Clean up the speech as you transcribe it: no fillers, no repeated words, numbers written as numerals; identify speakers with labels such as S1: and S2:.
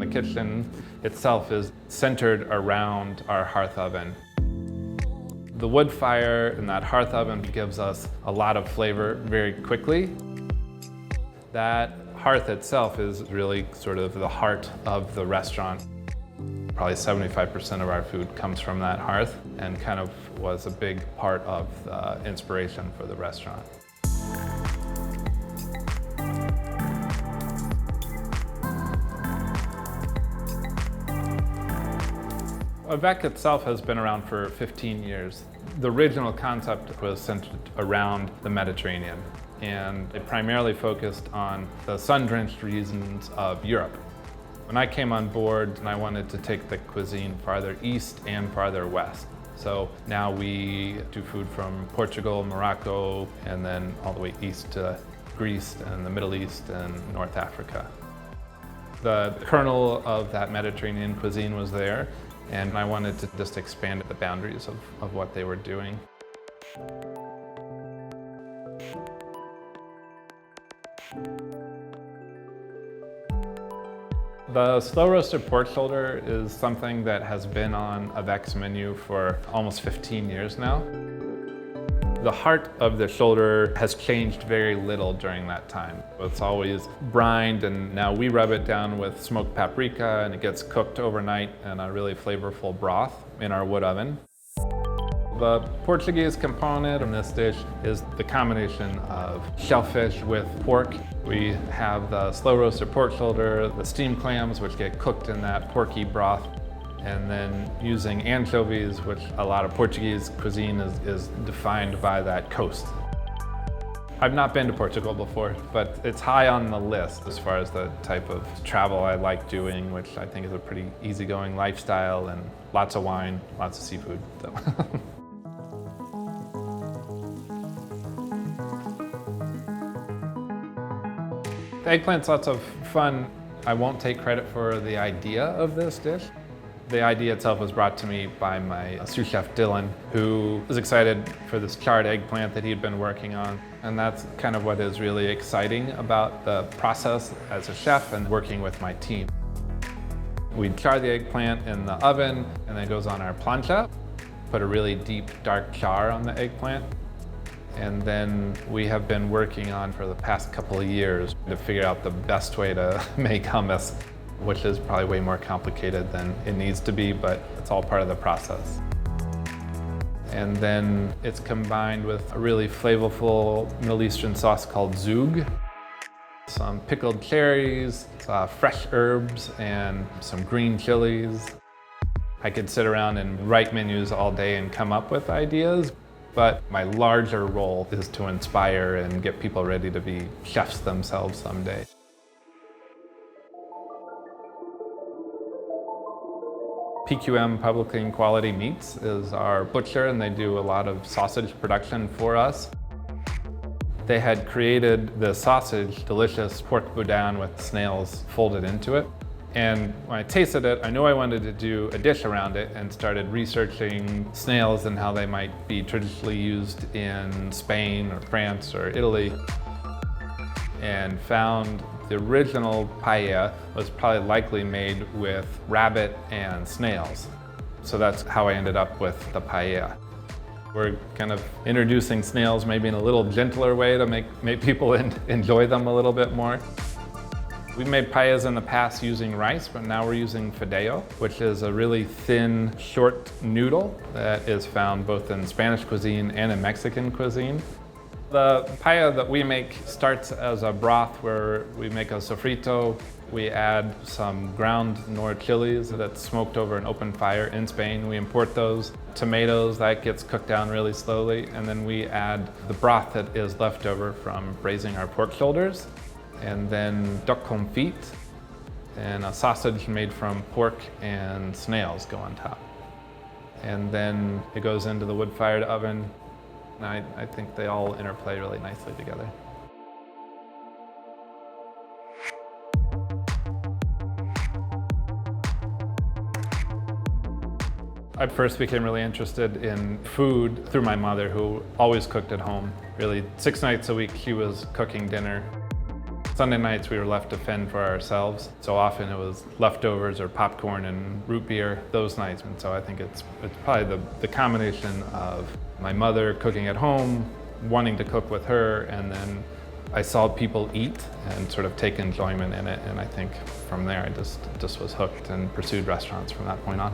S1: The kitchen itself is centered around our hearth oven. The wood fire in that hearth oven gives us a lot of flavor very quickly. That hearth itself is really sort of the heart of the restaurant. Probably 75% of our food comes from that hearth and kind of was a big part of the inspiration for the restaurant. Avec itself has been around for 15 years. The original concept was centered around the Mediterranean, and it primarily focused on the sun-drenched regions of Europe. When I came on board, I wanted to take the cuisine farther east and farther west. So now we do food from Portugal, Morocco, and then all the way east to Greece and the Middle East and North Africa. The kernel of that Mediterranean cuisine was there, and I wanted to just expand the boundaries of what they were doing. The slow roasted pork shoulder is something that has been on Avec's menu for almost 15 years now. The heart of the shoulder has changed very little during that time. It's always brined, and now we rub it down with smoked paprika, and it gets cooked overnight in a really flavorful broth in our wood oven. The Portuguese component in this dish is the combination of shellfish with pork. We have the slow roasted pork shoulder, the steamed clams, which get cooked in that porky broth, and then using anchovies, which a lot of Portuguese cuisine is defined by that coast. I've not been to Portugal before, but it's high on the list as far as the type of travel I like doing, which I think is a pretty easygoing lifestyle, and lots of wine, lots of seafood. So. The eggplant's lots of fun. I won't take credit for the idea of this dish. The idea itself was brought to me by my sous chef Dylan, who was excited for this charred eggplant that he'd been working on. And that's kind of what is really exciting about the process as a chef and working with my team. We char the eggplant in the oven, and then it goes on our plancha. Put a really deep, dark char on the eggplant. And then we have been working on for the past couple of years to figure out the best way to make hummus, which is probably way more complicated than it needs to be, but it's all part of the process. And then it's combined with a really flavorful Middle Eastern sauce called zoug, some pickled cherries, fresh herbs, and some green chilies. I could sit around and write menus all day and come up with ideas, but my larger role is to inspire and get people ready to be chefs themselves someday. PQM, Public and Quality Meats, is our butcher, and they do a lot of sausage production for us. They had created the sausage, delicious pork boudin with snails folded into it. And when I tasted it, I knew I wanted to do a dish around it, and started researching snails and how they might be traditionally used in Spain or France or Italy, and found the original paella was probably likely made with rabbit and snails. So that's how I ended up with the paella. We're kind of introducing snails maybe in a little gentler way to make people enjoy them a little bit more. We've made paellas in the past using rice, but now we're using fideo, which is a really thin, short noodle that is found both in Spanish cuisine and in Mexican cuisine. The paella that we make starts as a broth where we make a sofrito. We add some ground Nor chilies that's smoked over an open fire in Spain. We import those. Tomatoes, that gets cooked down really slowly. And then we add the broth that is left over from braising our pork shoulders. And then duck confit, and a sausage made from pork and snails go on top. And then it goes into the wood-fired oven. And I think they all interplay really nicely together. I first became really interested in food through my mother, who always cooked at home. Really, 6 nights a week she was cooking dinner. Sunday nights we were left to fend for ourselves. So often it was leftovers or popcorn and root beer those nights. And so I think it's probably the combination of my mother cooking at home, wanting to cook with her, and then I saw people eat and sort of take enjoyment in it. And I think from there I just was hooked and pursued restaurants from that point on.